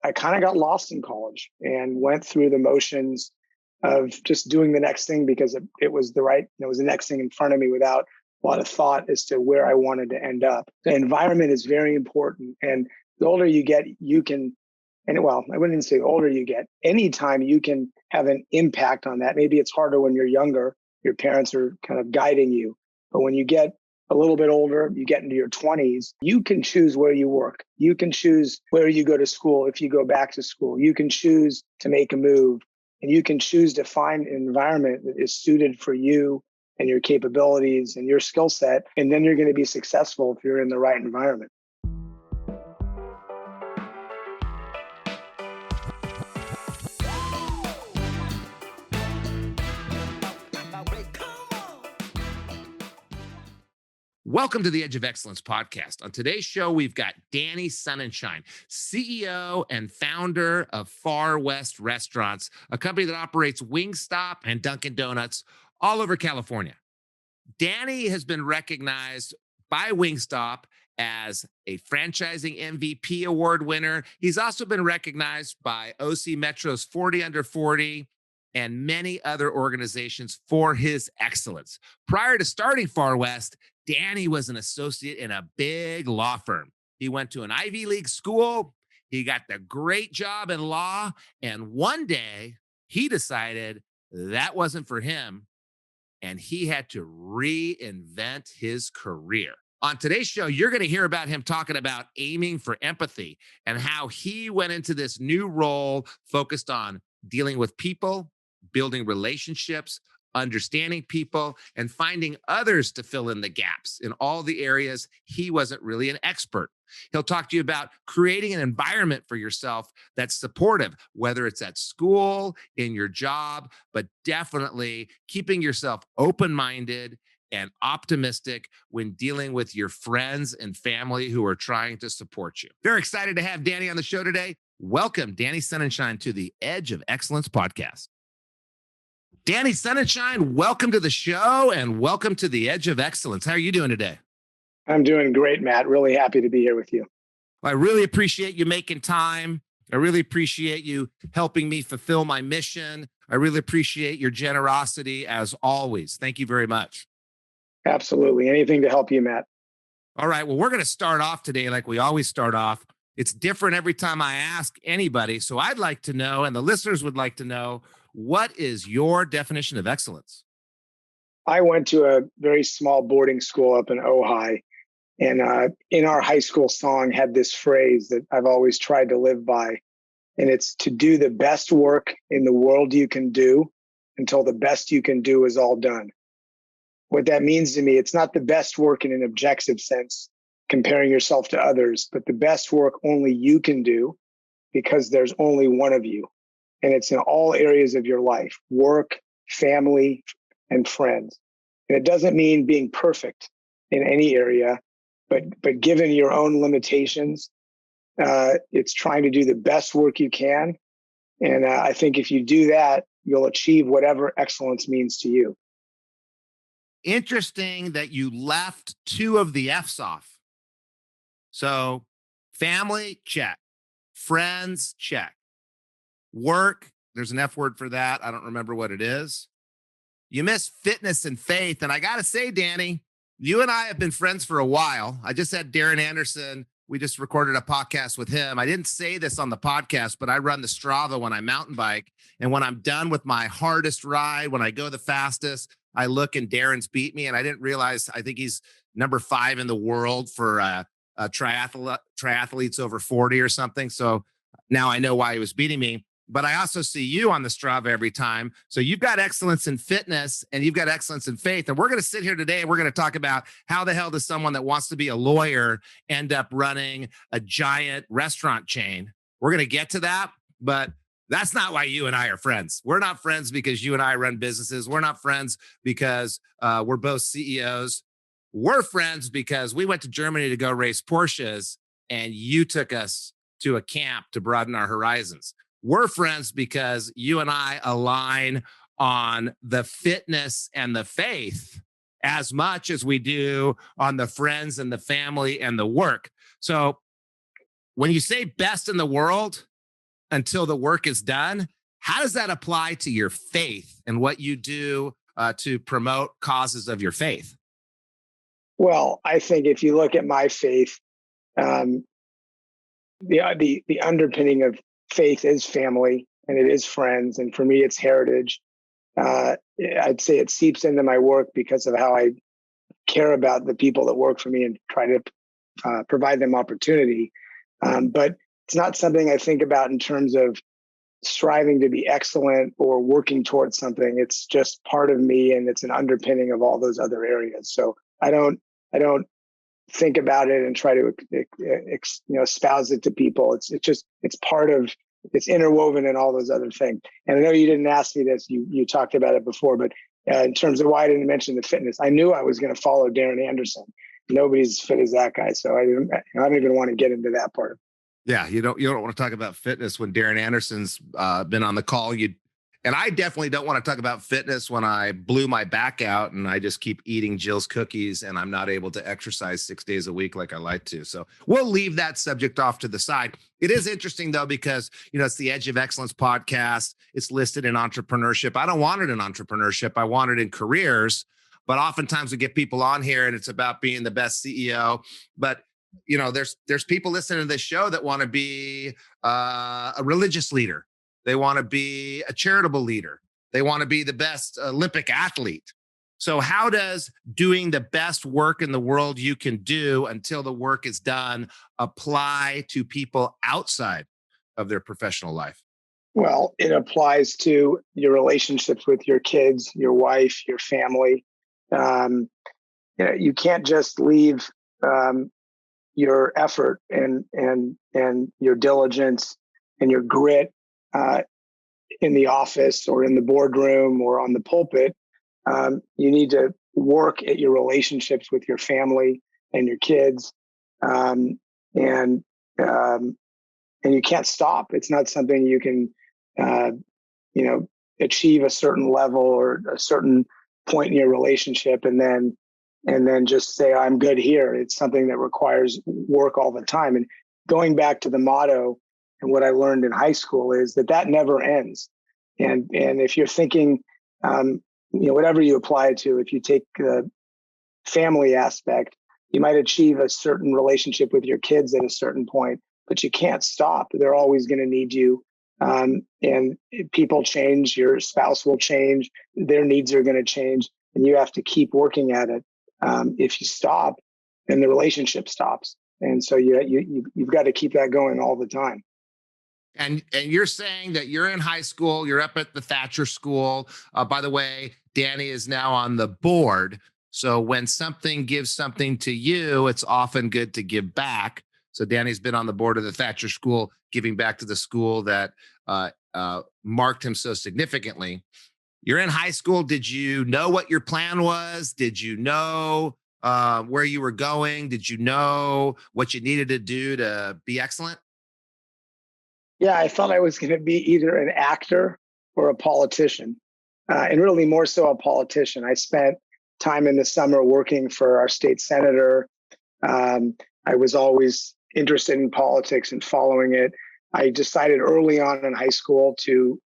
I kind of got lost in college and went through the motions of just doing the next thing because it was it was the next thing in front of me without a lot of thought as to where I wanted to end up. The environment is very important. And the older you get, I wouldn't say the older you get, anytime you can have an impact on that. Maybe it's harder when you're younger, your parents are kind of guiding you. But when you get a little bit older, you get into your 20s, you can choose where you work. You can choose where you go to school if you go back to school. You can choose to make a move, and you can choose to find an environment that is suited for you and your capabilities and your skill set. And then you're going to be successful if you're in the right environment. Welcome to the Edge of Excellence podcast. On today's show, we've got Danny Sunenshine, CEO and founder of Far West Restaurants, a company that operates Wingstop and Dunkin Donuts all over California. Danny has been recognized by Wingstop as a franchising MVP award winner. He's also been recognized by OC Metro's 40 Under 40 and many other organizations for his excellence. Prior to starting Far West, Danny was an associate in a big law firm. He went to an Ivy League school. He got the great job in law. And one day he decided that wasn't for him, and he had to reinvent his career. On today's show, you're going to hear about him talking about aiming for empathy and how he went into this new role focused on dealing with people, building relationships, understanding people, and finding others to fill in the gaps in all the areas he wasn't really an expert. He'll talk to you about creating an environment for yourself that's supportive, whether it's at school, in your job, but definitely keeping yourself open-minded and optimistic when dealing with your friends and family who are trying to support you. Very excited to have Danny on the show today. Welcome, Danny Sunenshine, to the Edge of Excellence podcast. Danny Sunenshine, welcome to the show and welcome to the Edge of Excellence. How are you doing today? I'm doing great, Matt. Really happy to be here with you. Well, I really appreciate you making time. I really appreciate you helping me fulfill my mission. I really appreciate your generosity as always. Thank you very much. Absolutely. Anything to help you, Matt. All right. Well, we're going to start off today like we always start off. It's different every time I ask anybody. So I'd like to know, and the listeners would like to know, what is your definition of excellence? I went to a very small boarding school up in Ojai, and in our high school song had this phrase that I've always tried to live by, and it's to do the best work in the world you can do until the best you can do is all done. What that means to me, it's not the best work in an objective sense, comparing yourself to others, but the best work only you can do because there's only one of you. And it's in all areas of your life, work, family, and friends. And it doesn't mean being perfect in any area, but given your own limitations, it's trying to do the best work you can. And I think if you do that, you'll achieve whatever excellence means to you. Interesting that you left two of the F's off. So family, check. Friends, check. Work, there's an F word for that. I don't remember what it is. You miss fitness and faith. And I got to say, Danny, you and I have been friends for a while. I just had Darren Anderson. We just recorded a podcast with him. I didn't say this on the podcast, but I run the Strava when I mountain bike. And when I'm done with my hardest ride, when I go the fastest, I look and Darren's beat me. And I didn't realize, I think he's number 5 in the world for triathletes over 40 or something. So now I know why he was beating me. But I also see you on the Strava every time. So you've got excellence in fitness and you've got excellence in faith. And we're going to sit here today and we're going to talk about how the hell does someone that wants to be a lawyer end up running a giant restaurant chain? We're going to get to that, but that's not why you and I are friends. We're not friends because you and I run businesses. We're not friends because we're both CEOs. We're friends because we went to Germany to go race Porsches and you took us to a camp to broaden our horizons. We're friends because you and I align on the fitness and the faith as much as we do on the friends and the family and the work. So when you say best in the world, until the work is done. How does that apply to your faith and what you do to promote causes of your faith? Well, I think if you look at my faith, um, the underpinning of faith is family and it is friends, and for me, it's heritage. Uh, I'd say it seeps into my work because of how I care about the people that work for me and try to provide them opportunity. But it's not something I think about in terms of striving to be excellent or working towards something. It's just part of me, and it's an underpinning of all those other areas. So I don't think about it and try to espouse it to people. It's part of, it's interwoven in all those other things. And I know you didn't ask me this, you talked about it before, but in terms of why I didn't mention the fitness, I knew I was going to follow Darren Anderson. Nobody's as fit as that guy, so I don't even want to get into that part. Yeah, you don't want to talk about fitness when Darren Anderson's been on the call. And I definitely don't want to talk about fitness when I blew my back out and I just keep eating Jill's cookies and I'm not able to exercise 6 days a week like I like to. So we'll leave that subject off to the side. It is interesting though, because it's the Edge of Excellence podcast. It's listed in entrepreneurship. I don't want it in entrepreneurship. I want it in careers. But oftentimes we get people on here and it's about being the best CEO. But there's people listening to this show that want to be a religious leader. They want to be a charitable leader. They want to be the best Olympic athlete. So how does doing the best work in the world you can do until the work is done apply to people outside of their professional life? Well, it applies to your relationships with your kids, your wife, your family. You can't just leave your effort and your diligence and your grit in the office or in the boardroom or on the pulpit. You need to work at your relationships with your family and your kids, and you can't stop. It's not something you can, achieve a certain level or a certain point in your relationship and then just say, I'm good here. It's something that requires work all the time. And going back to the motto and what I learned in high school is that never ends. And if you're thinking, whatever you apply it to, if you take the family aspect, you might achieve a certain relationship with your kids at a certain point, but you can't stop. They're always going to need you. And people change, your spouse will change, their needs are going to change, and you have to keep working at it. If you stop, then the relationship stops. And so you've got to keep that going all the time. And you're saying that you're in high school, you're up at the Thatcher School. By the way, Danny is now on the board. So when something gives something to you, it's often good to give back. So Danny's been on the board of the Thatcher School, giving back to the school that marked him so significantly. You're in high school. Did you know what your plan was? Did you know where you were going? Did you know what you needed to do to be excellent? Yeah, I thought I was going to be either an actor or a politician, and really more so a politician. I spent time in the summer working for our state senator. I was always interested in politics and following it. I decided early on in high school to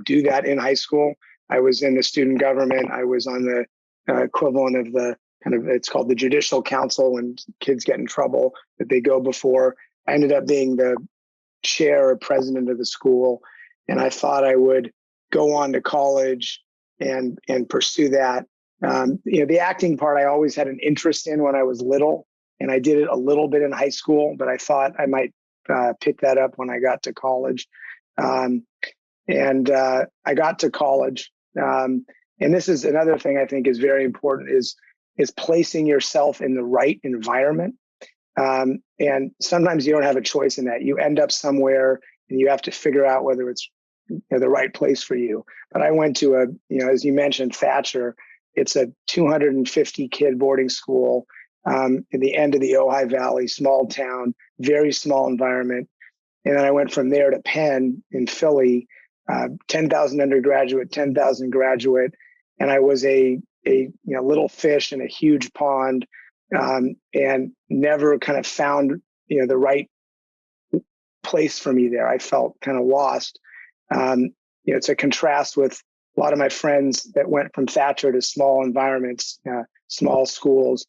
do that in high school. I was in the student government. I was on the equivalent of it's called the Judicial Council when kids get in trouble that they go before. I ended up being the chair or president of the school. And I thought I would go on to college and pursue that. The acting part I always had an interest in when I was little, and I did it a little bit in high school, but I thought I might pick that up when I got to college. I got to college. And this is another thing I think is very important is placing yourself in the right environment. And sometimes you don't have a choice in that. You end up somewhere and you have to figure out whether it's the right place for you. But I went to as you mentioned, Thatcher, it's a 250 kid boarding school in the end of the Ojai Valley, small town, very small environment. And then I went from there to Penn in Philly, 10,000 undergraduate, 10,000 graduate. And I was a little fish in a huge pond. And never kind of found the right place for me there. I felt kind of lost. It's a contrast with a lot of my friends that went from Thatcher to small environments, small schools.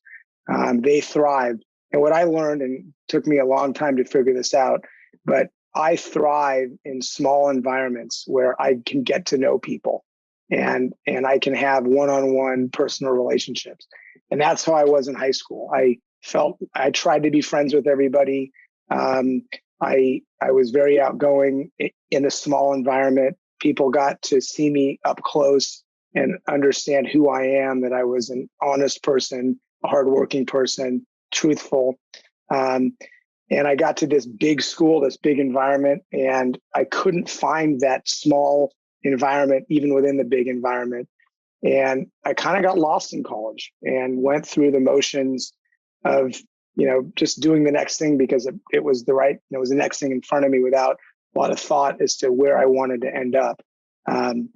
They thrived. And what I learned, and it took me a long time to figure this out, but I thrive in small environments where I can get to know people and I can have one-on-one personal relationships. And that's how I was in high school. I tried to be friends with everybody. I was very outgoing in a small environment. People got to see me up close and understand who I am, that I was an honest person, a hardworking person, truthful. And I got to this big school, this big environment, and I couldn't find that small environment, even within the big environment. And I kind of got lost in college and went through the motions of, just doing the next thing because it was it was the next thing in front of me without a lot of thought as to where I wanted to end up. The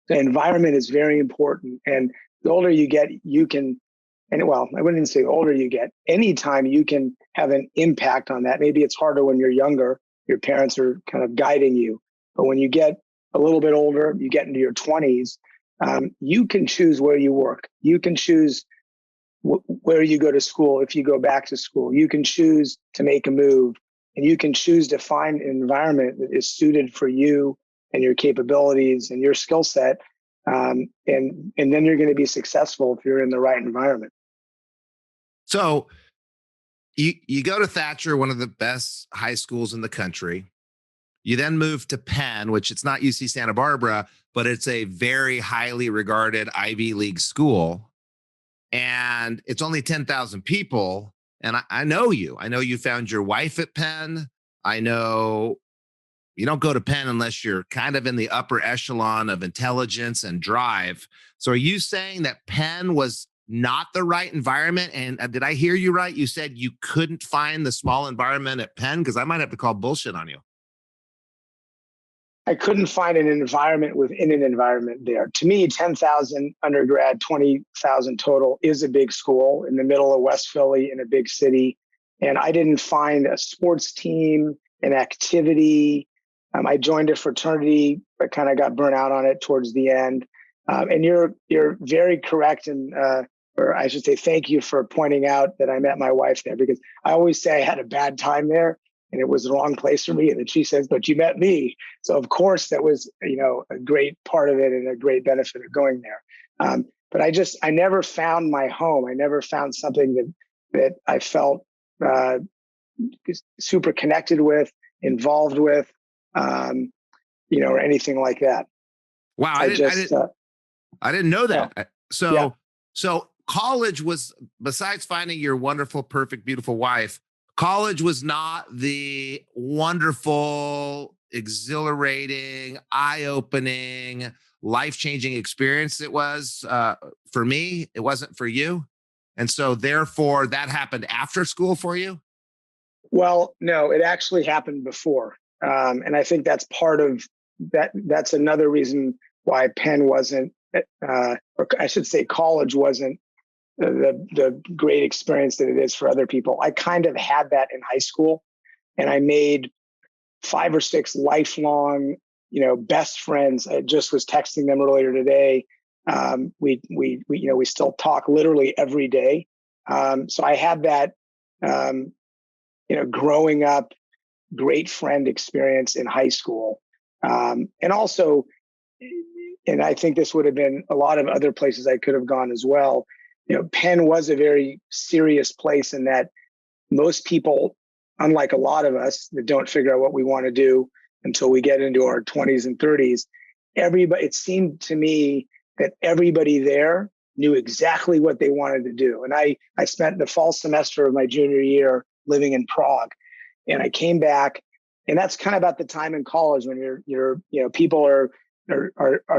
environment is very important. And the older you get, I wouldn't even say the older you get, anytime you can have an impact on that. Maybe it's harder when you're younger, your parents are kind of guiding you. But when you get a little bit older, you get into your 20s, you can choose where you work. You can choose where you go to school. If you go back to school, you can choose to make a move, and you can choose to find an environment that is suited for you and your capabilities and your skill set. And then you're going to be successful if you're in the right environment. So you go to Thatcher, one of the best high schools in the country. You then move to Penn, which it's not UC Santa Barbara, but it's a very highly regarded Ivy League school. And it's only 10,000 people. And I know you. I know you found your wife at Penn. I know you don't go to Penn unless you're kind of in the upper echelon of intelligence and drive. So are you saying that Penn was not the right environment? And did I hear you right? You said you couldn't find the small environment at Penn? Because I might have to call bullshit on you. I couldn't find an environment within an environment there. To me, 10,000 undergrad, 20,000 total is a big school in the middle of West Philly in a big city. And I didn't find a sports team, an activity. I joined a fraternity, but kind of got burnt out on it towards the end. And you're very correct. Or I should say, thank you for pointing out that I met my wife there, because I always say I had a bad time there and it was the wrong place for me. And then she says, but you met me. So of course that was, a great part of it and a great benefit of going there. But I never found my home. I never found something that I felt super connected with, involved with, or anything like that. Wow. I didn't know that. Yeah. So college was, besides finding your wonderful, perfect, beautiful wife, college was not the wonderful, exhilarating, eye-opening, life-changing experience it was for me. It wasn't for you. And so therefore that happened after school for you? Well, no, it actually happened before. And I think that's part of that. That's another reason why Penn wasn't, or I should say college wasn't the great experience that it is for other people. I kind of had that in high school, and I made 5 or 6 lifelong, best friends. I just was texting them earlier today. We still talk literally every day. So I had that, growing up, great friend experience in high school. And also, and I think this would have been a lot of other places I could have gone as well. Penn was a very serious place in that most people, unlike a lot of us that don't figure out what we want to do until we get into our 20s and 30s, it seemed to me that everybody there knew exactly what they wanted to do. And I spent the fall semester of my junior year living in Prague, and I came back, and that's kind of about the time in college when people are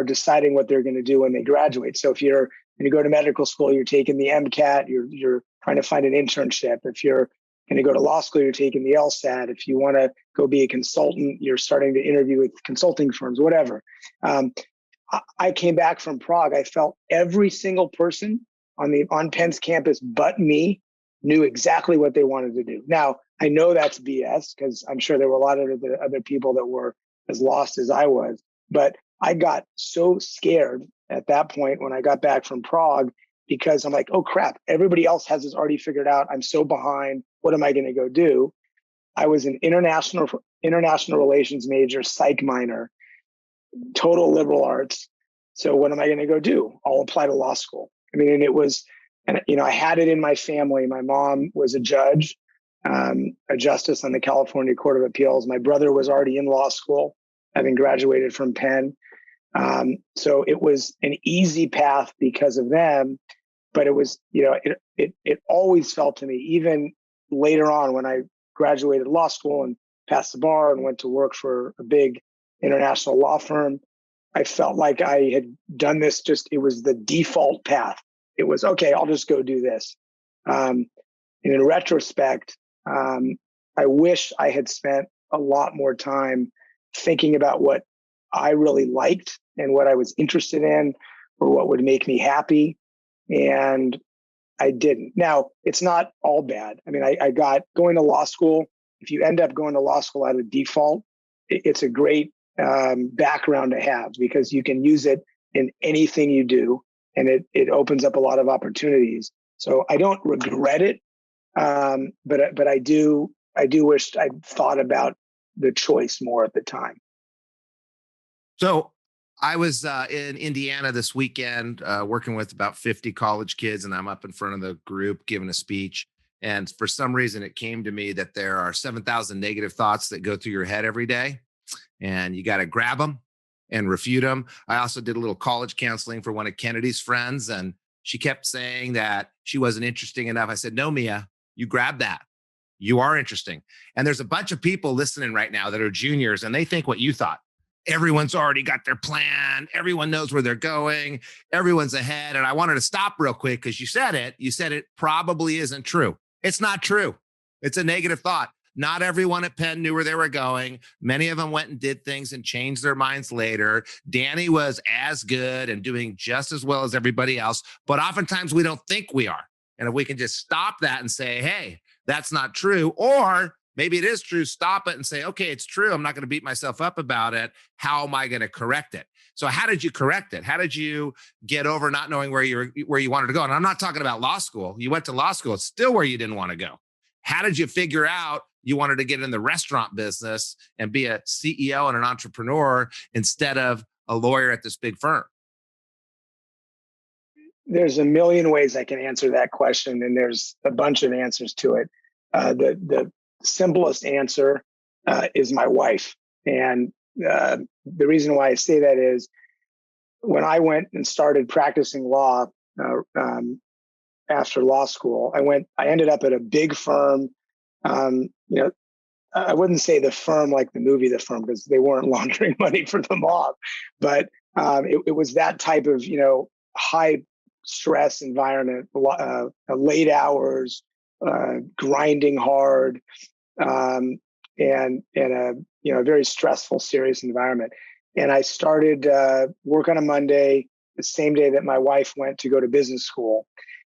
deciding what they're going to do when they graduate. So when you go to medical school, you're taking the MCAT, you're trying to find an internship. If you're going to go to law school, you're taking the LSAT. If you want to go be a consultant, you're starting to interview with consulting firms, whatever. I came back from Prague. I felt every single person on Penn's campus but me knew exactly what they wanted to do. Now, I know that's BS because I'm sure there were a lot of the other people that were as lost as I was. But I got so scared at that point when I got back from Prague because I'm like, oh crap, everybody else has this already figured out. I'm so behind. What am I going to go do? I was an international relations major, psych minor, total liberal arts. So what am I going to go do? I'll apply to law school. I mean, and it was, and I had it in my family. My mom was a judge, a justice on the California Court of Appeals. My brother was already in law school, having graduated from Penn. So it was an easy path because of them, but it was, it always felt to me, even later on when I graduated law school and passed the bar and went to work for a big international law firm, I felt like I had done this, it was the default path. It was, okay, I'll just go do this. And in retrospect, I wish I had spent a lot more time thinking about what I really liked and what I was interested in or what would make me happy. And I didn't. Now, it's not all bad. I mean, I got going to law school. If you end up going to law school out of default, it's a great background to have because you can use it in anything you do, and it opens up a lot of opportunities. So I don't regret it, but I do wish I'd thought about the choice more at the time. So I was in Indiana this weekend working with about 50 college kids, and I'm up in front of the group giving a speech. And for some reason, it came to me that there are 7,000 negative thoughts that go through your head every day, and you got to grab them and refute them. I also did a little college counseling for one of Kennedy's friends, and she kept saying that she wasn't interesting enough. I said, no, Mia, you grab that. You are interesting. And there's a bunch of people listening right now that are juniors, and they think what you thought. Everyone's already got their plan. Everyone knows where they're going. Everyone's ahead. And I wanted to stop real quick because you said it probably isn't true. It's not true. It's a negative thought. Not everyone at Penn knew where they were going. Many of them went and did things and changed their minds later. Danny was as good and doing just as well as everybody else. But oftentimes we don't think we are. And if we can just stop that and say, hey, that's not true, or maybe it is true, stop it and say, okay, it's true. I'm not going to beat myself up about it. How am I going to correct it? So how did you correct it? How did you get over not knowing where you wanted to go? And I'm not talking about law school. You went to law school. It's still where you didn't want to go. How did you figure out you wanted to get in the restaurant business and be a CEO and an entrepreneur instead of a lawyer at this big firm? There's a million ways I can answer that question, and there's a bunch of answers to it. The simplest answer is my wife. And the reason why I say that is when I went and started practicing law after law school, I ended up at a big firm. I wouldn't say the firm like the movie The Firm because they weren't laundering money for the mob, but it was that type of, high stress environment, late hours, grinding hard, and a very stressful, serious environment. And I started work on a Monday, the same day that my wife went to go to business school.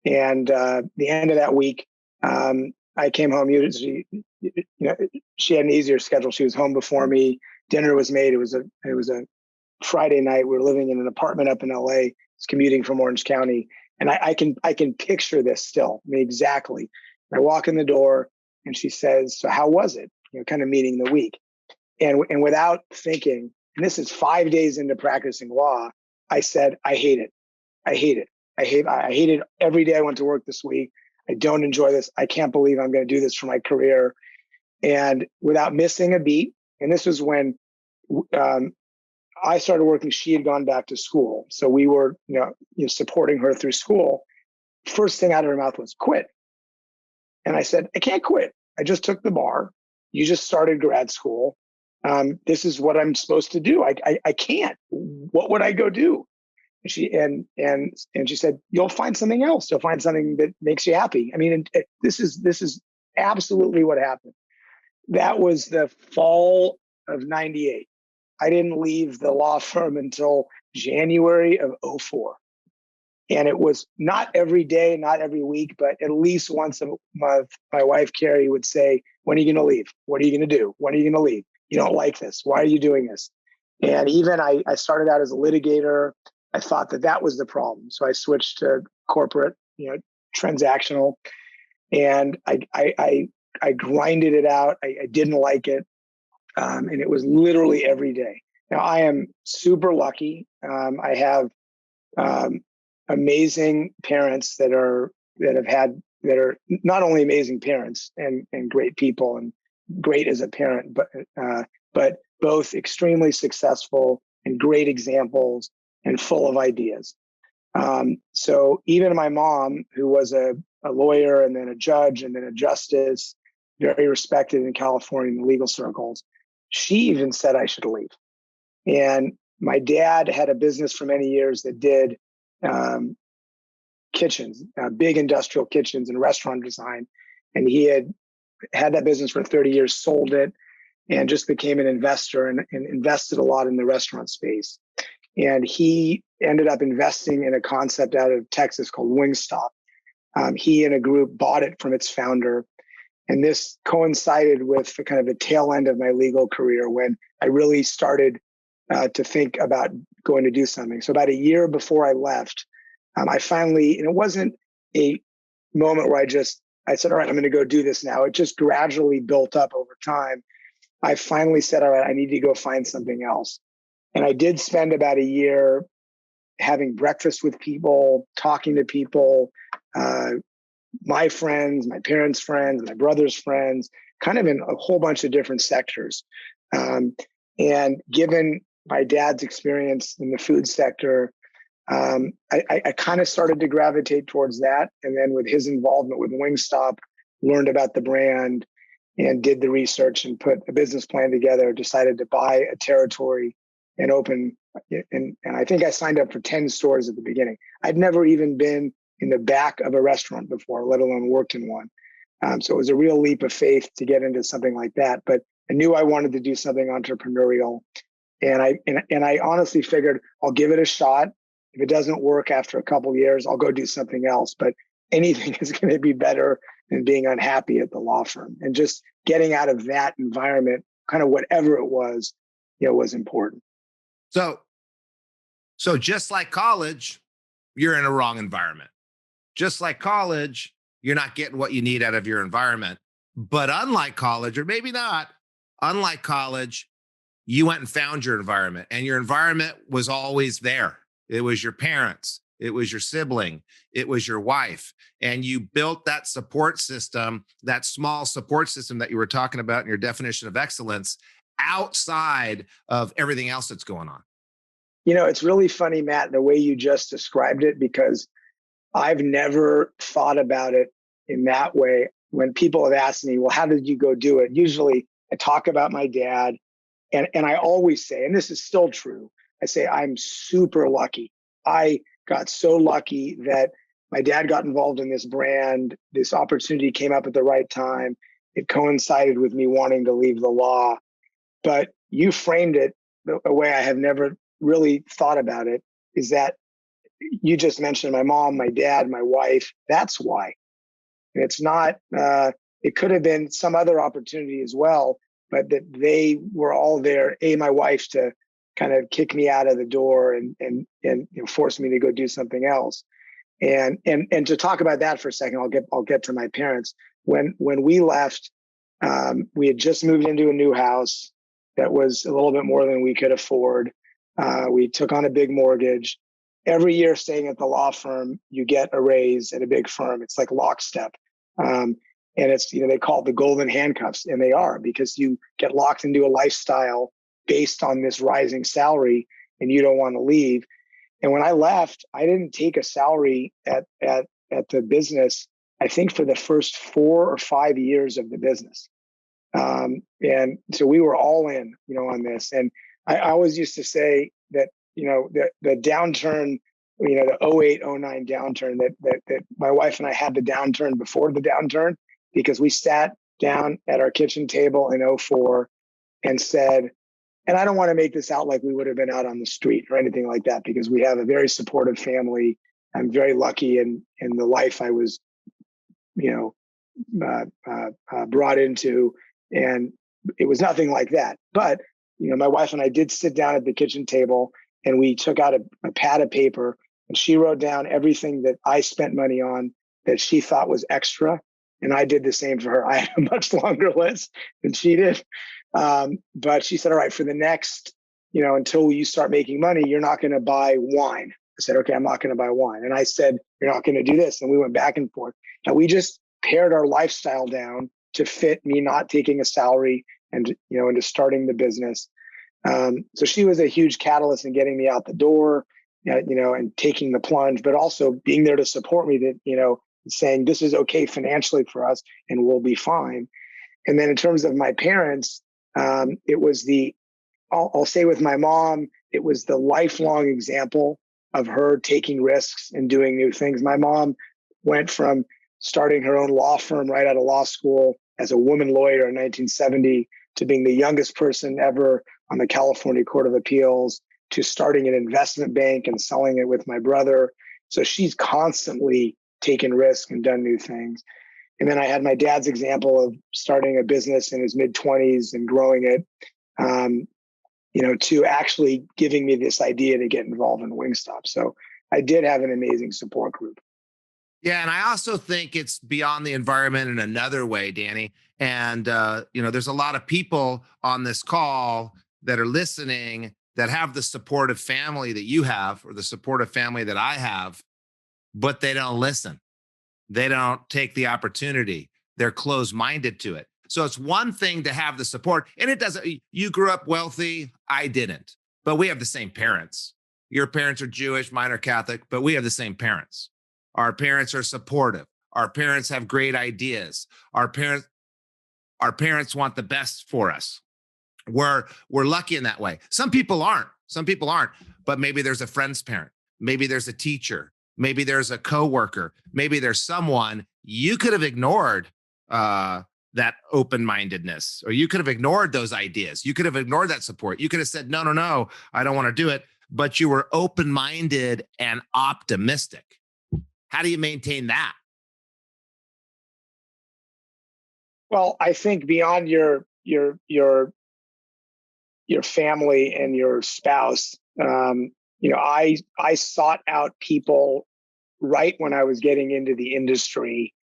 And the end of that week, I came home. She had an easier schedule. She was home before me. Dinner was made. It was a Friday night. We were living in an apartment up in LA. It's commuting from Orange County, and I can picture this still. I mean, exactly. I walk in the door, and she says, "So how was it?" Kind of meaning the week, and without thinking, and this is 5 days into practicing law, I said, "I hate it. I hate it. I hate it every day I went to work this week. I don't enjoy this. I can't believe I'm going to do this for my career." And without missing a beat, and this was when I started working, she had gone back to school. So we were, supporting her through school. First thing out of her mouth was quit. And I said, I can't quit. I just took the bar. You just started grad school. This is what I'm supposed to do. I can't. What would I go do? And she said, you'll find something else. You'll find something that makes you happy. I mean, this is absolutely what happened. That was the fall of 98. I didn't leave the law firm until January of 04. And it was not every day, not every week, but at least once a month, my wife, Carrie, would say, when are you going to leave? What are you going to do? When are you going to leave? You don't like this. Why are you doing this? And even I started out as a litigator. I thought that was the problem. So I switched to corporate, transactional, and I grinded it out. I didn't like it. And it was literally every day. Now I am super lucky. I have amazing parents that are not only amazing parents and great people and great as a parent, but both extremely successful and great examples and full of ideas. So even my mom, who was a lawyer and then a judge and then a justice, very respected in California in the legal circles, she even said I should leave. And my dad had a business for many years that did kitchens, big industrial kitchens and restaurant design. And he had that business for 30 years, sold it, and just became an investor and invested a lot in the restaurant space. And he ended up investing in a concept out of Texas called Wingstop. He and a group bought it from its founder. And this coincided with the kind of the tail end of my legal career when I really started to think about going to do something. So about a year before I left, I finally, and it wasn't a moment where I said, all right, I'm going to go do this now. It just gradually built up over time. I finally said, all right, I need to go find something else. And I did spend about a year having breakfast with people, talking to people, my friends, my parents' friends, my brother's friends, kind of in a whole bunch of different sectors. And given my dad's experience in the food sector, I kind of started to gravitate towards that. And then with his involvement with Wingstop, learned about the brand and did the research and put a business plan together, decided to buy a territory and open. And I think I signed up for 10 stores at the beginning. I'd never even been in the back of a restaurant before, let alone worked in one. So it was a real leap of faith to get into something like that. But I knew I wanted to do something entrepreneurial. And I honestly figured I'll give it a shot. If it doesn't work after a couple of years, I'll go do something else. But anything is going to be better than being unhappy at the law firm. And just getting out of that environment, kind of whatever it was, was important. So just like college, you're in a wrong environment. Just like college, you're not getting what you need out of your environment. But unlike college, or maybe not, unlike college, you went and found your environment, and your environment was always there. It was your parents, it was your sibling, it was your wife, and you built that support system, that small support system that you were talking about in your definition of excellence, outside of everything else that's going on. It's really funny, Matt, the way you just described it, because I've never thought about it in that way. When people have asked me, well, how did you go do it? Usually I talk about my dad, and I always say, and this is still true, I say, I'm super lucky. I got so lucky that my dad got involved in this brand. This opportunity came up at the right time. It coincided with me wanting to leave the law. But you framed it a way I have never really thought about it, is that you just mentioned my mom, my dad, my wife. That's why. And it's not, it could have been some other opportunity as well, but that they were all there, my wife, to kind of kick me out of the door and force me to go do something else. And to talk about that for a second, I'll get to my parents. When we left, we had just moved into a new house that was a little bit more than we could afford. We took on a big mortgage. Every year staying at the law firm, you get a raise at a big firm. It's like lockstep. And it's, they call it the golden handcuffs, and they are, because you get locked into a lifestyle based on this rising salary and you don't want to leave. And when I left, I didn't take a salary at the business, I think, for the first 4 or 5 years of the business. And so we were all in, on this. And I always used to say that, the downturn, the 08, 09 downturn, that my wife and I had the downturn before the downturn, because we sat down at our kitchen table in 04 and said, and I don't want to make this out like we would have been out on the street or anything like that, because we have a very supportive family. I'm very lucky in the life I was, brought into, and it was nothing like that. But my wife and I did sit down at the kitchen table, and we took out a pad of paper, and she wrote down everything that I spent money on that she thought was extra, and I did the same for her. I had a much longer list than she did, but she said, "All right, for the next, until you start making money, you're not going to buy wine." I said, "Okay, I'm not going to buy wine." And I said, "You're not going to do this." And we went back and forth. And we just pared our lifestyle down to fit me not taking a salary and, into starting the business. So she was a huge catalyst in getting me out the door, and taking the plunge, but also being there to support me, that, saying this is okay financially for us and we'll be fine. And then in terms of my parents, it was I'll say with my mom, it was the lifelong example of her taking risks and doing new things. My mom went from starting her own law firm right out of law school as a woman lawyer in 1970 to being the youngest person ever on the California Court of Appeals to starting an investment bank and selling it with my brother. So she's constantly taken risks and done new things. And then I had my dad's example of starting a business in his mid-20s and growing it, to actually giving me this idea to get involved in Wingstop. So I did have an amazing support group. Yeah. And I also think it's beyond the environment in another way, Danny. And, there's a lot of people on this call that are listening that have the supportive family that you have or the supportive family that I have, but they don't listen. They don't take the opportunity. They're closed-minded to it. So it's one thing to have the support, and it doesn't, you grew up wealthy, I didn't, but we have the same parents. Your parents are Jewish, mine are Catholic, but we have the same parents. Our parents are supportive. Our parents have great ideas. Our parents want the best for us. We're lucky in that way. Some people aren't, but maybe there's a friend's parent. Maybe there's a teacher. Maybe there's a coworker. Maybe there's someone you could have ignored that open-mindedness, or you could have ignored those ideas. You could have ignored that support. You could have said, no, I don't want to do it. But you were open-minded and optimistic. How do you maintain that? Well, I think beyond your family and your spouse, I sought out people right when I was getting into the industry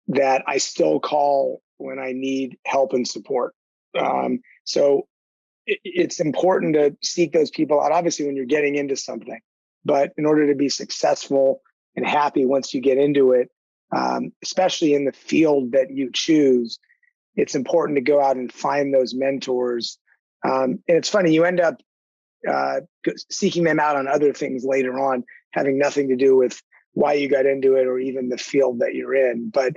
that I still call when I need help and support. So it's important to seek those people out, obviously, when you're getting into something. But in order to be successful and happy once you get into it, especially in the field that you choose, it's important to go out and find those mentors. And it's funny, you end up seeking them out on other things later on, having nothing to do with why you got into it or even the field that you're in. But,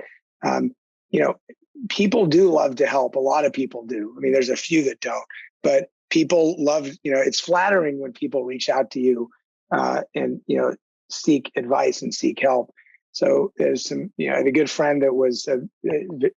people do love to help. A lot of people do. I mean, there's a few that don't, but people love, it's flattering when people reach out to you and, seek advice and seek help. So there's some, I had a good friend that was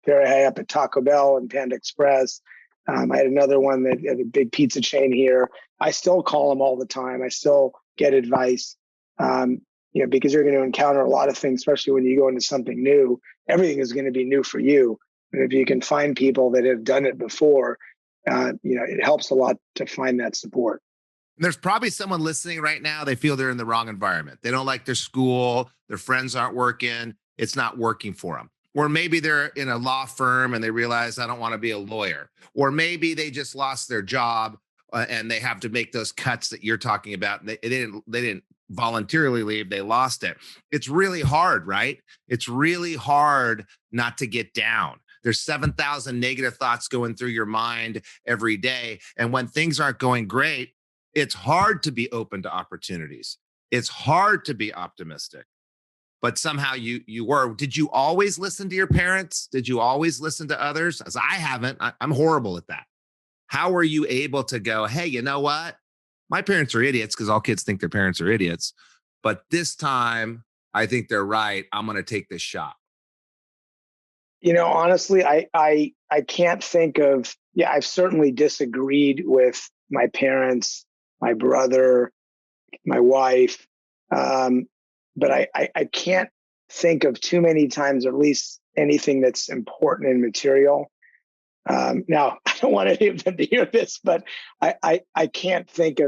very high up at Taco Bell and Panda Express. I had another one that had a big pizza chain here. I still call them all the time. I still get advice, because you're going to encounter a lot of things, especially when you go into something new. Everything is going to be new for you. And if you can find people that have done it before, it helps a lot to find that support. There's probably someone listening right now. They feel they're in the wrong environment. They don't like their school. Their friends aren't working. It's not working for them. Or maybe they're in a law firm and they realize I don't want to be a lawyer. Or maybe they just lost their job and they have to make those cuts that you're talking about. They didn't voluntarily leave. They lost it. It's really hard, right? It's really hard not to get down. There's 7,000 negative thoughts going through your mind every day. And when things aren't going great, it's hard to be open to opportunities. It's hard to be optimistic. But somehow you were. Did you always listen to your parents? Did you always listen to others? As I haven't. I'm horrible at that. How were you able to go, hey, you know what? My parents are idiots, because all kids think their parents are idiots. But this time, I think they're right. I'm going to take this shot. Honestly, I can't think of, I've certainly disagreed with my parents, my brother, my wife. but I can't think of too many times, or at least anything that's important and material. Now, I don't want any of them to hear this, but I can't think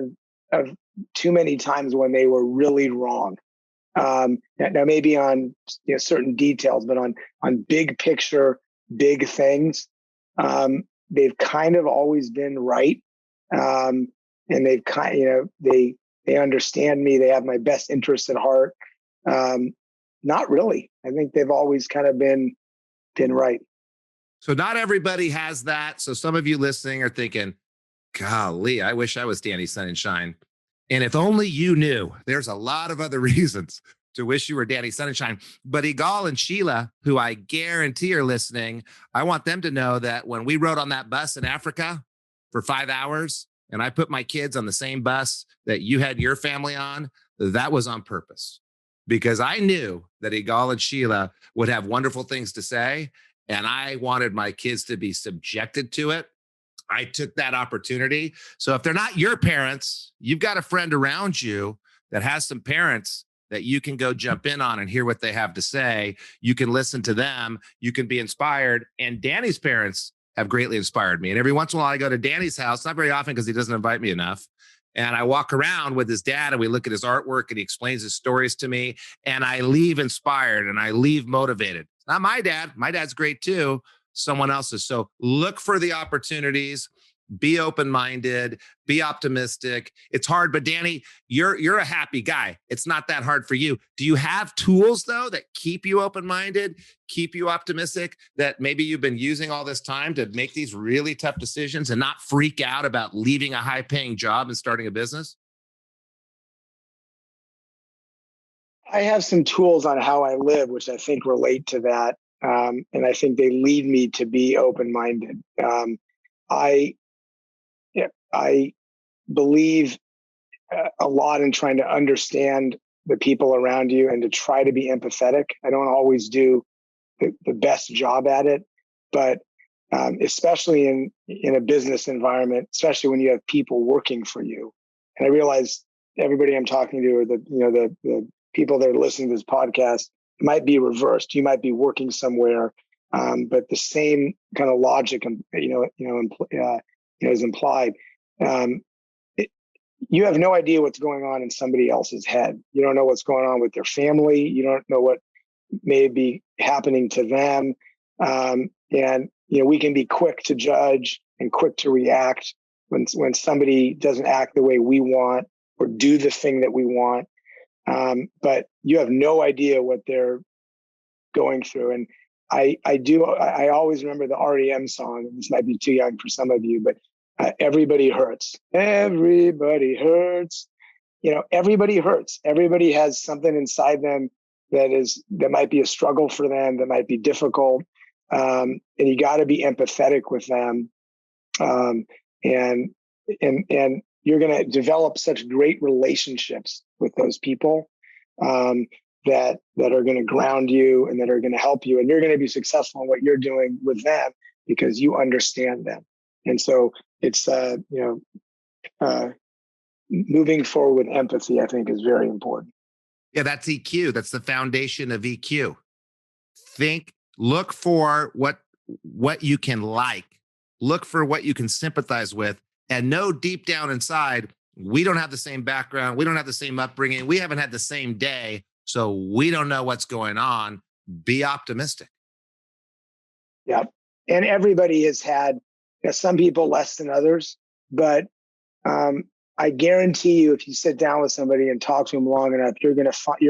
of too many times when they were really wrong. Now maybe on certain details, but on big picture, big things, they've kind of always been right. And they've they understand me. They have my best interests at heart. Not really. I think they've always kind of been right. So not everybody has that. So some of you listening are thinking, golly, I wish I was Danny Sunenshine. And if only you knew, there's a lot of other reasons to wish you were Danny Sunenshine. But Igal and Sheila, who I guarantee are listening, I want them to know that when we rode on that bus in Africa for 5 hours, and I put my kids on the same bus that you had your family on, that was on purpose. Because I knew that Igal and Sheila would have wonderful things to say, and I wanted my kids to be subjected to it. I took that opportunity. So if they're not your parents, you've got a friend around you that has some parents that you can go jump in on and hear what they have to say. You can listen to them. You can be inspired. And Danny's parents have greatly inspired me. And every once in a while, I go to Danny's house, not very often because he doesn't invite me enough. And I walk around with his dad and we look at his artwork and he explains his stories to me. And I leave inspired and I leave motivated. It's not my dad. My dad's great too. Someone else's. So look for the opportunities, be open-minded, be optimistic. It's hard, but Danny, you're a happy guy. It's not that hard for you. Do you have tools though that keep you open-minded, keep you optimistic, that maybe you've been using all this time to make these really tough decisions and not freak out about leaving a high-paying job and starting a business? I have some tools on how I live, which I think relate to that. And I think they lead me to be open-minded. I believe a lot in trying to understand the people around you and to try to be empathetic. I don't always do the best job at it, but especially in a business environment, especially when you have people working for you. And I realize everybody I'm talking to, or the people that are listening to this podcast, might be reversed. You might be working somewhere, but the same kind of logic, is implied. You have no idea what's going on in somebody else's head. You don't know what's going on with their family. You don't know what may be happening to them. And we can be quick to judge and quick to react when somebody doesn't act the way we want or do the thing that we want. But you have no idea what they're going through. And I always remember the REM song. This might be too young for some of you, but everybody hurts. Everybody hurts. Everybody hurts. Everybody has something inside them that might be a struggle for them, that might be difficult. And you got to be empathetic with them. And you're going to develop such great relationships with those people that are going to ground you and that are going to help you. And you're going to be successful in what you're doing with them because you understand them. And so it's, moving forward with empathy, I think, is very important. Yeah, that's EQ. That's the foundation of EQ. Look for what you can like, look for what you can sympathize with, and know deep down inside, we don't have the same background. We don't have the same upbringing. We haven't had the same day. So we don't know what's going on. Be optimistic. Yeah. And everybody has had, some people less than others, but I guarantee you, if you sit down with somebody and talk to them long enough, you're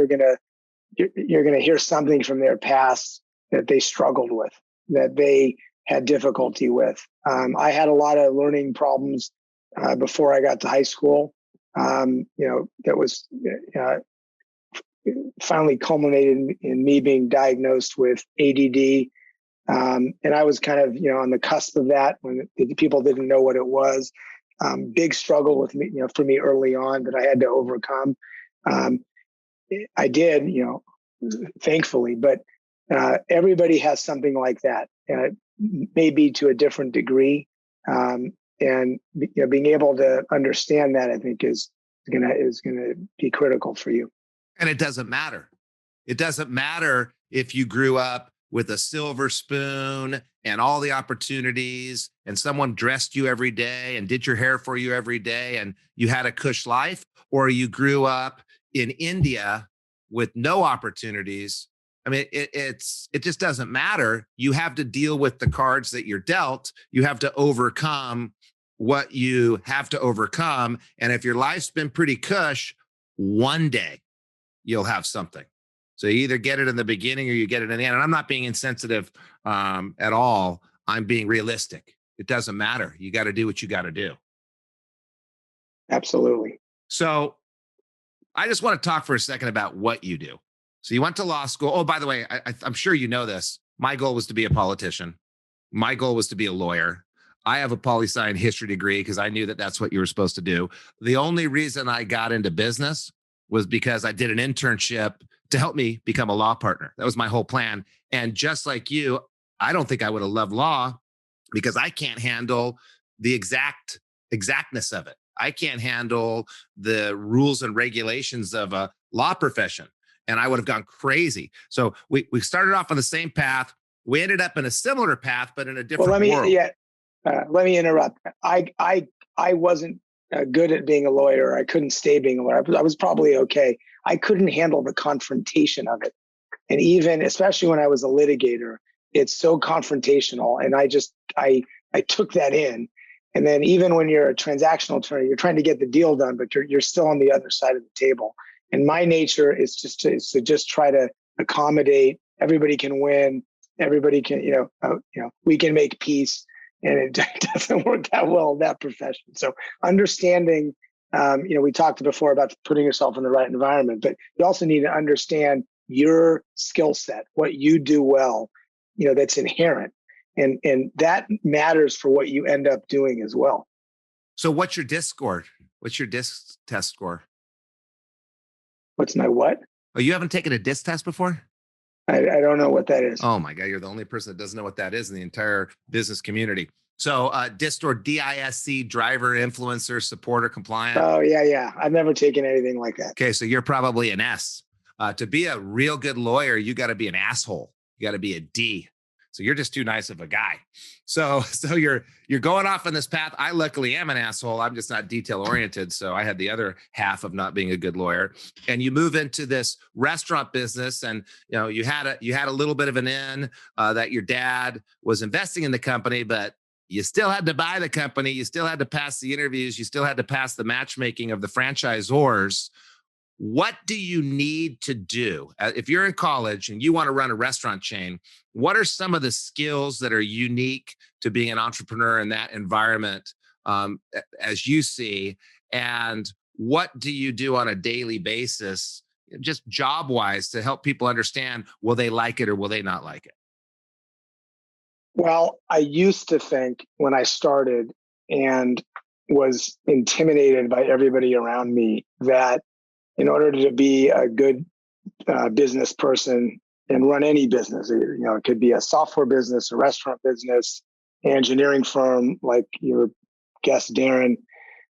gonna hear something from their past that they struggled with, that they had difficulty with. I had a lot of learning problems before I got to high school. That was finally culminated in me being diagnosed with ADD. And I was kind of, on the cusp of that when people didn't know what it was. Big struggle with me, for me early on that I had to overcome. I did, thankfully, but everybody has something like that, maybe to a different degree. And being able to understand that, I think, is gonna be critical for you. And it doesn't matter. It doesn't matter if you grew up with a silver spoon and all the opportunities and someone dressed you every day and did your hair for you every day and you had a cush life, or you grew up in India with no opportunities. I mean, it just doesn't matter. You have to deal with the cards that you're dealt. You have to overcome what you have to overcome. And if your life's been pretty cush, one day you'll have something. So you either get it in the beginning or you get it in the end. And I'm not being insensitive at all. I'm being realistic. It doesn't matter. You got to do what you got to do. Absolutely. So I just want to talk for a second about what you do. So you went to law school. Oh, by the way, I'm sure you know this. My goal was to be a politician. My goal was to be a lawyer. I have a poli-sci history degree because I knew that that's what you were supposed to do. The only reason I got into business was because I did an internship to help me become a law partner. That was my whole plan. And just like you, I don't think I would have loved law because I can't handle the exactness of it. I can't handle the rules and regulations of a law profession. And I would have gone crazy. So we started off on the same path. We ended up in a similar path, but in a different world. Let me interrupt. I wasn't good at being a lawyer. I couldn't stay being a lawyer. I was probably okay. I couldn't handle the confrontation of it. And even, especially when I was a litigator, it's so confrontational. And I took that in. And then even when you're a transactional attorney, you're trying to get the deal done, but you're still on the other side of the table. And my nature is to just try to accommodate. Everybody can win. Everybody can, we can make peace. And it doesn't work that well in that profession. So understanding, we talked before about putting yourself in the right environment, but you also need to understand your skill set, what you do well, that's inherent. And that matters for what you end up doing as well. So what's your DISC score? What's your DISC test score? What's my what? Oh, you haven't taken a DISC test before? I don't know what that is. Oh my God, you're the only person that doesn't know what that is in the entire business community. So DISC or DISC, driver, influencer, supporter, compliant. Oh, yeah. I've never taken anything like that. Okay, so you're probably an S. To be a real good lawyer, you got to be an asshole. You got to be a D. So you're just too nice of a guy. So you're going off on this path. I luckily am an asshole. I'm just not detail oriented. So I had the other half of not being a good lawyer. And you move into this restaurant business, and you had a little bit of an in that your dad was investing in the company, but you still had to buy the company. You still had to pass the interviews. You still had to pass the matchmaking of the franchisors. What do you need to do if you're in college and you want to run a restaurant chain? What are some of the skills that are unique to being an entrepreneur in that environment, as you see? And what do you do on a daily basis, just job wise, to help people understand, will they like it or will they not like it? Well, I used to think when I started and was intimidated by everybody around me that in order to be a good business person and run any business, it could be a software business, a restaurant business, engineering firm like your guest, Darren,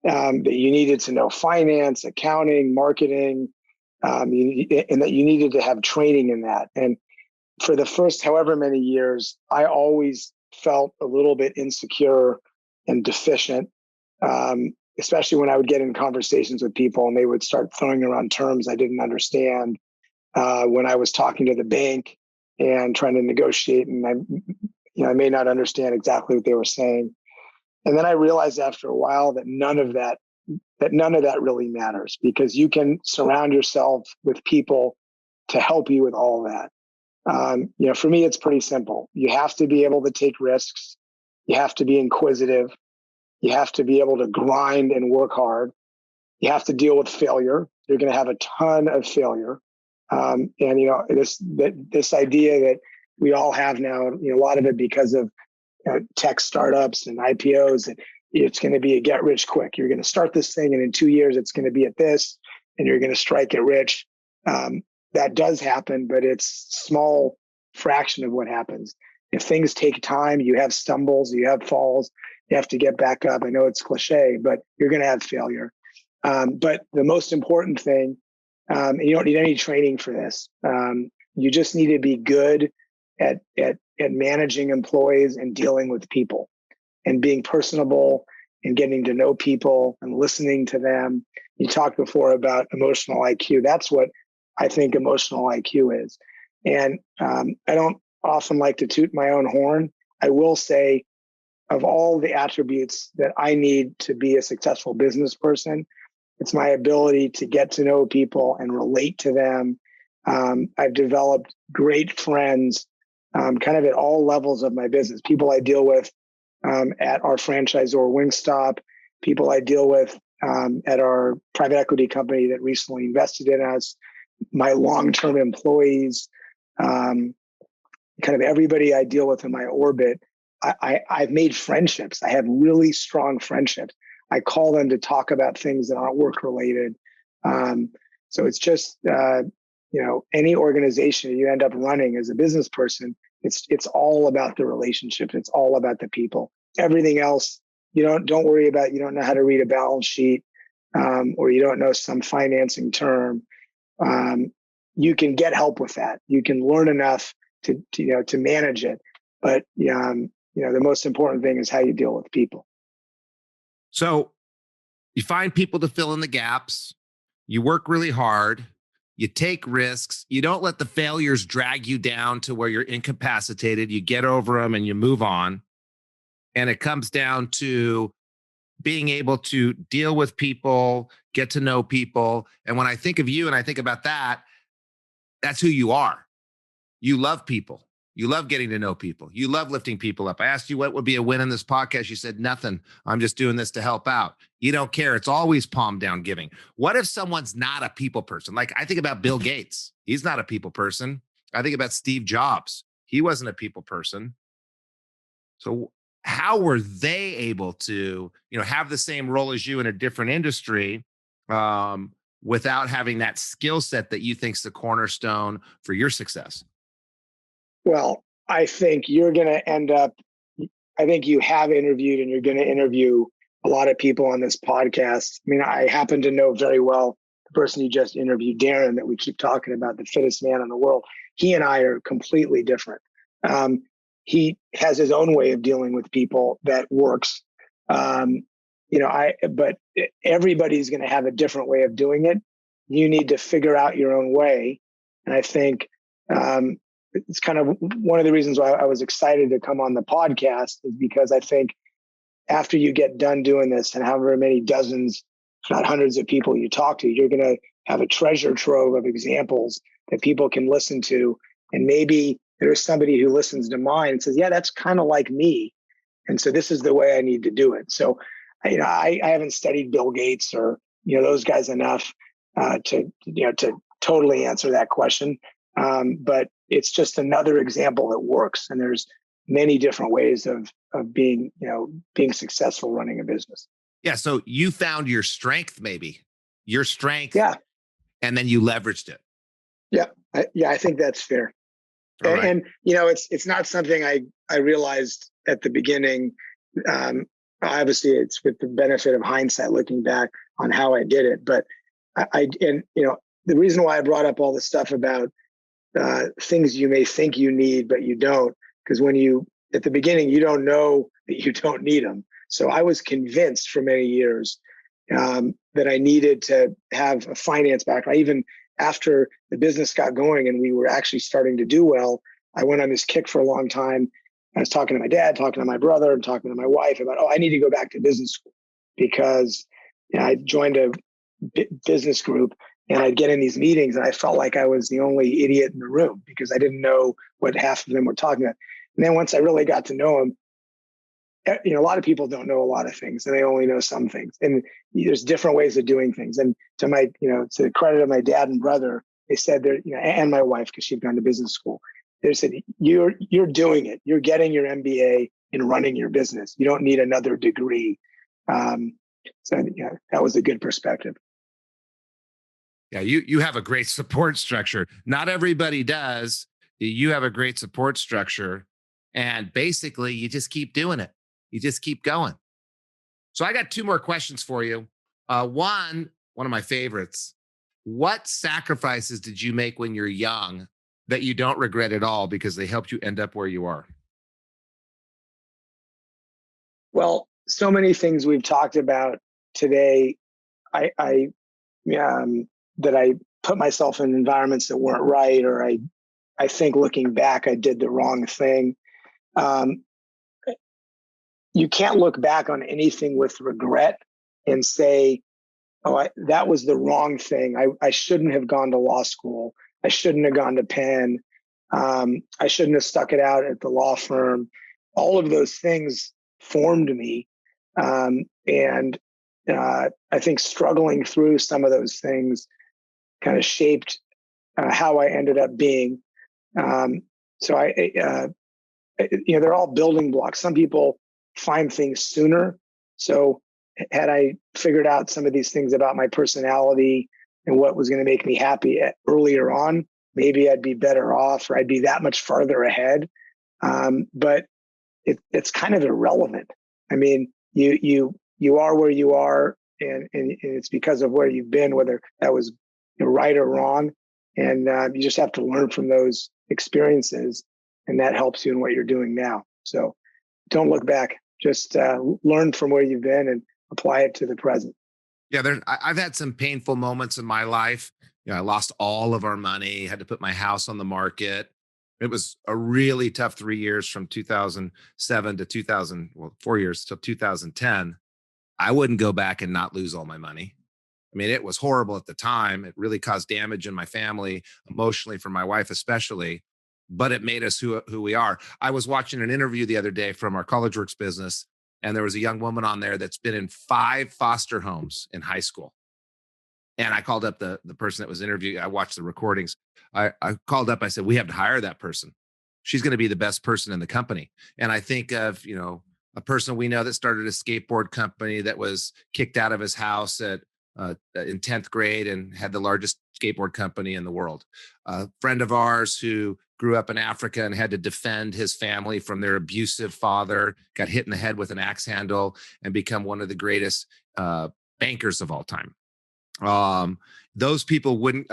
that you needed to know finance, accounting, marketing, and that you needed to have training in that. And for the first however many years, I always felt a little bit insecure and deficient. Especially when I would get in conversations with people and they would start throwing around terms I didn't understand. When I was talking to the bank and trying to negotiate, and I may not understand exactly what they were saying. And then I realized after a while that none of that really matters, because you can surround yourself with people to help you with all that. For me, it's pretty simple. You have to be able to take risks. You have to be inquisitive. You have to be able to grind and work hard. You have to deal with failure. You're going to have a ton of failure. This idea that we all have now, a lot of it because of tech startups and IPOs, and it's going to be a get rich quick. You're going to start this thing, and in 2 years, it's going to be at this, and you're going to strike it rich. That does happen, but it's a small fraction of what happens. If things take time, you have stumbles, you have falls, you have to get back up. I know it's cliche, but you're going to have failure. But the most important thing And you don't need any training for this. You just need to be good at managing employees and dealing with people and being personable and getting to know people and listening to them. You talked before about emotional IQ. That's what I think emotional IQ is. And I don't often like to toot my own horn. I will say, of all the attributes that I need to be a successful business person, it's my ability to get to know people and relate to them. I've developed great friends kind of at all levels of my business. People I deal with at our franchisor Wingstop, people I deal with at our private equity company that recently invested in us, my long-term employees, kind of everybody I deal with in my orbit. I've made friendships. I have really strong friendships. I call them to talk about things that aren't work related. So it's just, any organization you end up running as a business person, it's all about the relationship. It's all about the people. Everything else, don't worry about. You don't know how to read a balance sheet, or you don't know some financing term. You can get help with that. You can learn enough to manage it. But the most important thing is how you deal with people. So you find people to fill in the gaps. You work really hard. You take risks. You don't let the failures drag you down to where you're incapacitated. You get over them and you move on. And it comes down to being able to deal with people, get to know people. And when I think of you and I think about that, that's who you are. You love people. You love getting to know people. You love lifting people up. I asked you what would be a win in this podcast. You said nothing. I'm just doing this to help out. You don't care. It's always palm down giving. What if someone's not a people person? Like I think about Bill Gates. He's not a people person. I think about Steve Jobs. He wasn't a people person. So how were they able to, have the same role as you in a different industry without having that skill set that you think's the cornerstone for your success? Well, I think you're going to end up, I think you have interviewed and you're going to interview a lot of people on this podcast. I mean, I happen to know very well the person you just interviewed, Darren, that we keep talking about, the fittest man in the world. He and I are completely different. He has his own way of dealing with people that works. But everybody's going to have a different way of doing it. You need to figure out your own way. And I think, it's kind of one of the reasons why I was excited to come on the podcast is because I think after you get done doing this and however many dozens, if not hundreds of people you talk to, you're going to have a treasure trove of examples that people can listen to. And maybe there's somebody who listens to mine and says, yeah, that's kind of like me. And so this is the way I need to do it. So, I haven't studied Bill Gates or, those guys enough to totally answer that question. But it's just another example that works. And there's many different ways of being successful running a business. Yeah. So you found your strength, maybe your strength. Yeah. And then you leveraged it. Yeah. I think that's fair. Right. And it's not something I realized at the beginning. Obviously it's with the benefit of hindsight looking back on how I did it. But the reason why I brought up all this stuff about things you may think you need, but you don't, because at the beginning, you don't know that you don't need them. So I was convinced for many years that I needed to have a finance background. Even after the business got going and we were actually starting to do well, I went on this kick for a long time. I was talking to my dad, talking to my brother, and talking to my wife about, I need to go back to business school because I joined a business group. And I'd get in these meetings and I felt like I was the only idiot in the room because I didn't know what half of them were talking about. And then once I really got to know them, a lot of people don't know a lot of things and they only know some things. And there's different ways of doing things. And to the credit of my dad and brother, they said they're, and my wife, because she'd gone to business school, they said, you're doing it. You're getting your MBA in running your business. You don't need another degree. That was a good perspective. Yeah, you have a great support structure. Not everybody does. You have a great support structure. And basically, you just keep doing it. You just keep going. So I got two more questions for you. One of my favorites What sacrifices did you make when you're young that you don't regret at all because they helped you end up where you are? Well, so many things we've talked about today. I that I put myself in environments that weren't right, or I think looking back, I did the wrong thing. Um, you can't look back on anything with regret and say, oh, that was the wrong thing. I shouldn't have gone to law school. I shouldn't have gone to Penn. I shouldn't have stuck it out at the law firm. All of those things formed me. And I think struggling through some of those things kind of shaped how I ended up being. Um, so they're all building blocks. Some people find things sooner. So had I figured out some of these things about my personality and what was going to make me happy earlier on, maybe I'd be better off, or I'd be that much farther ahead. But it's kind of irrelevant. I mean, you are where you are, and it's because of where you've been, whether that was right or wrong. And you just have to learn from those experiences, and that helps you in what you're doing now. So don't look back. Just learn from where you've been and apply it to the present. Yeah, I've had some painful moments in my life. I lost all of our money, had to put my house on the market. It was a really tough 3 years from 2007 to 2000, well, 4 years till 2010. I wouldn't go back and not lose all my money. I mean, it was horrible at the time. It really caused damage in my family, emotionally for my wife, especially, but it made us who we are. I was watching an interview the other day from our College Works business, and there was a young woman on there that's been in 5 foster homes in high school. And I called up the person that was interviewing. I watched the recordings. I called up. I said, we have to hire that person. She's going to be the best person in the company. And I think of, a person we know that started a skateboard company that was kicked out of his house in 10th grade and had the largest skateboard company in the world. A friend of ours who grew up in Africa and had to defend his family from their abusive father, got hit in the head with an axe handle and become one of the greatest bankers of all time. Those people wouldn't,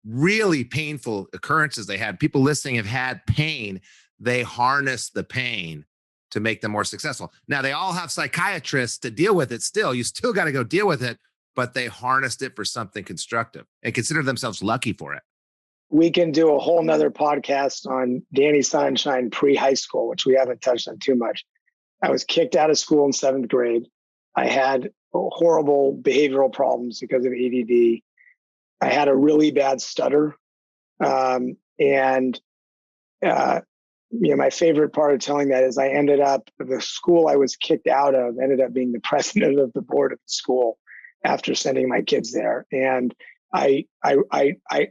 really painful occurrences they had. People listening have had pain. They harness the pain to make them more successful. Now, they all have psychiatrists to deal with it still. You still got to go deal with it, but they harnessed it for something constructive and consider themselves lucky for it. We can do a whole nother podcast on Danny Sunenshine pre-high school, which we haven't touched on too much. I was kicked out of school in 7th grade. I had horrible behavioral problems because of ADD. I had a really bad stutter. My favorite part of telling that is I ended up, the school I was kicked out of ended up being the president of the board of the school after sending my kids there. And I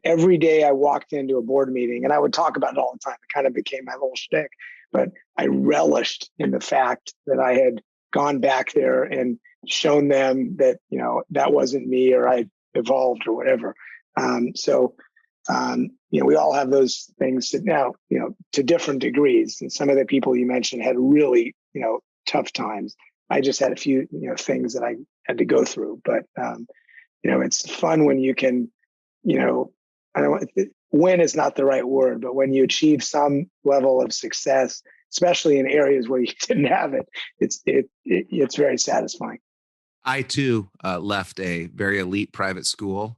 every day I walked into a board meeting, and I would talk about it all the time. It kind of became my little shtick, but I relished in the fact that I had gone back there and shown them that, that wasn't me, or I evolved or whatever. We all have those things that now, to different degrees. And some of the people you mentioned had really, tough times. I just had a few, things that I had to go through, but, it's fun when you can, win is not the right word, but when you achieve some level of success, especially in areas where you didn't have it, it's very satisfying. I too left a very elite private school,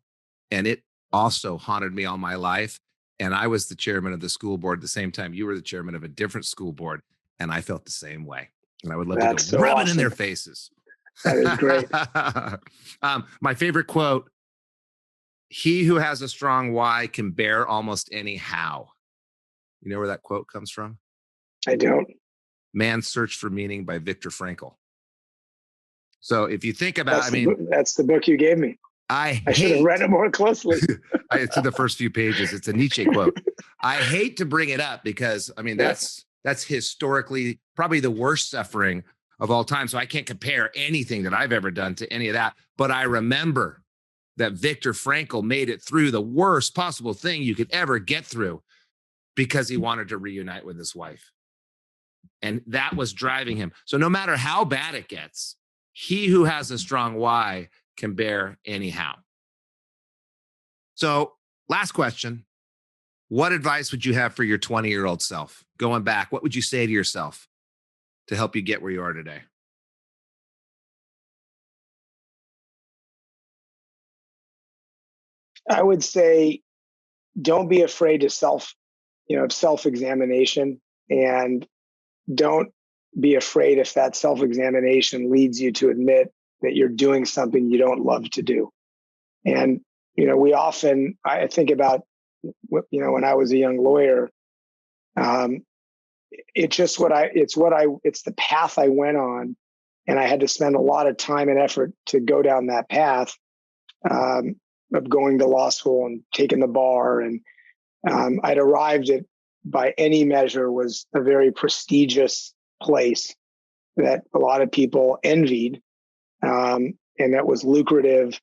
and it also haunted me all my life. And I was the chairman of the school board at the same time you were the chairman of a different school board, and I felt the same way. And I would love That's to go so rub awesome. it in their faces. That is great. My favorite quote: "He who has a strong why can bear almost any how." You know where that quote comes from? I don't. Man's Search for Meaning by Viktor Frankl. So if you think about, that's the book you gave me. I should have read it more closely. It's in the first few pages. It's a Nietzsche quote. I hate to bring it up because that's historically probably the worst suffering of all time. So I can't compare anything that I've ever done to any of that. But I remember that Viktor Frankl made it through the worst possible thing you could ever get through because he wanted to reunite with his wife. And that was driving him. So no matter how bad it gets, he who has a strong why can bear anyhow. So last question, what advice would you have for your 20-year-old self? Going back, what would you say to yourself to help you get where you are today? I would say, don't be afraid to self-examination, and don't be afraid if that self-examination leads you to admit that you're doing something you don't love to do. And, I think about, when I was a young lawyer, um, it's the path I went on. And I had to spend a lot of time and effort to go down that path, of going to law school and taking the bar. And I'd arrived at, by any measure, was a very prestigious place that a lot of people envied, and that was lucrative.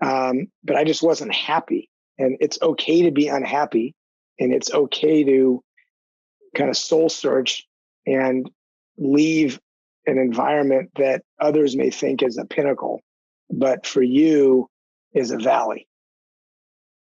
But I just wasn't happy. And it's okay to be unhappy, and it's okay to kind of soul search and leave an environment that others may think is a pinnacle, but for you is a valley.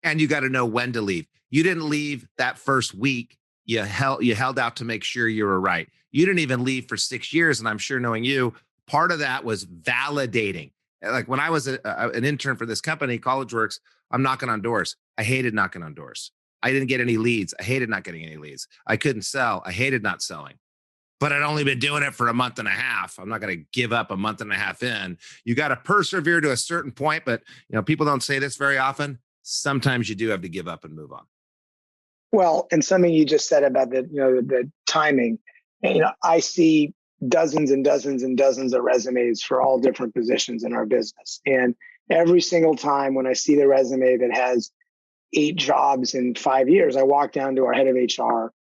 And you got to know when to leave. You didn't leave that first week. You held out to make sure you were right. You didn't even leave for 6 years. And I'm sure, knowing you, part of that was validating. Like when I was an intern for this company, College Works, I'm knocking on doors. I hated knocking on doors. I didn't get any leads. I hated not getting any leads. I couldn't sell. I hated not selling. But I'd only been doing it for a month and a half. I'm not going to give up a month and a half in. You got to persevere to a certain point, but people don't say this very often. Sometimes you do have to give up and move on. Well, and something you just said about the timing, and, I see dozens and dozens and dozens of resumes for all different positions in our business. And every single time when I see the resume that has 8 jobs in 5 years, I walk down to our head of HR,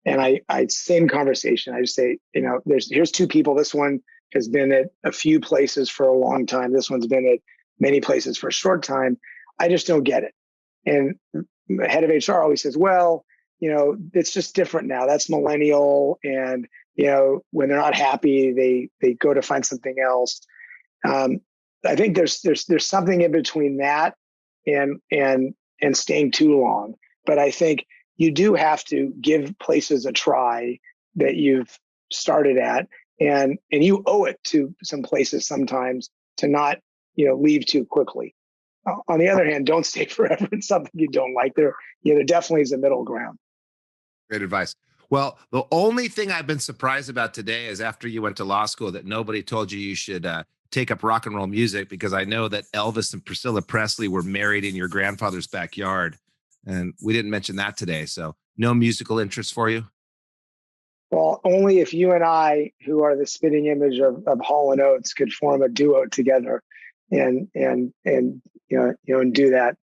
and I same conversation. I just say, here's 2 people. This one has been at a few places for a long time. This one's been at many places for a short time. I just don't get it. And the head of HR always says, well, it's just different now. That's millennial. And, when they're not happy, they go to find something else. I think there's something in between that and staying too long. But I think you do have to give places a try that you've started at, and you owe it to some places sometimes to not, leave too quickly. On the other hand, don't stay forever in something you don't like. There definitely is a middle ground. Great advice. Well, the only thing I've been surprised about today is after you went to law school that nobody told you should take up rock and roll music, because I know that Elvis and Priscilla Presley were married in your grandfather's backyard. And we didn't mention that today. So no musical interest for you? Well, only if you and I, who are the spitting image of Hall and Oates, could form a duo together and do that.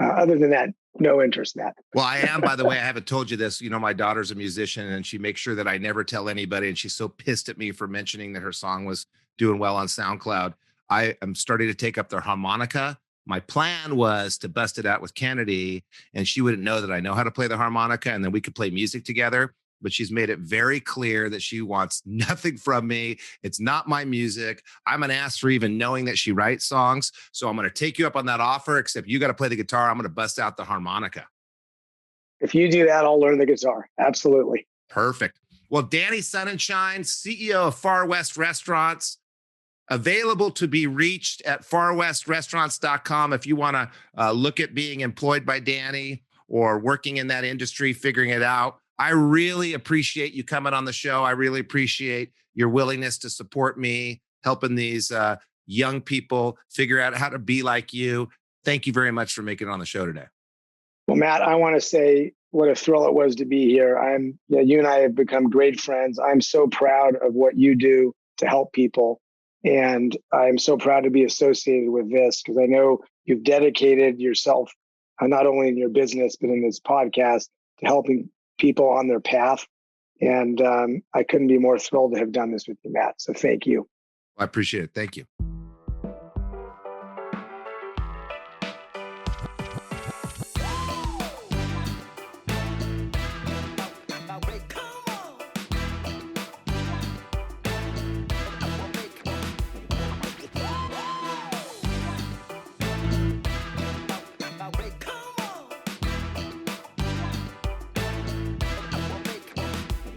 Other than that, no interest, Matt. Well, I am, by the way, I haven't told you this. My daughter's a musician, and she makes sure that I never tell anybody. And she's so pissed at me for mentioning that her song was doing well on SoundCloud. I am starting to take up the harmonica. My plan was to bust it out with Kennedy, and she wouldn't know that I know how to play the harmonica, and then we could play music together. But she's made it very clear that she wants nothing from me. It's not my music. I'm an ass for even knowing that she writes songs. So I'm going to take you up on that offer, except you got to play the guitar. I'm going to bust out the harmonica. If you do that, I'll learn the guitar. Absolutely. Perfect. Well, Danny Sunenshine, CEO of Far West Restaurants, available to be reached at farwestrestaurants.com if you want to look at being employed by Danny or working in that industry, figuring it out. I really appreciate you coming on the show. I really appreciate your willingness to support me, helping these young people figure out how to be like you. Thank you very much for making it on the show today. Well, Matt, I want to say what a thrill it was to be here. You and I have become great friends. I'm so proud of what you do to help people. And I'm so proud to be associated with this, because I know you've dedicated yourself, not only in your business, but in this podcast, to helping people on their path. And I couldn't be more thrilled to have done this with you, Matt. So thank you. I appreciate it. Thank you.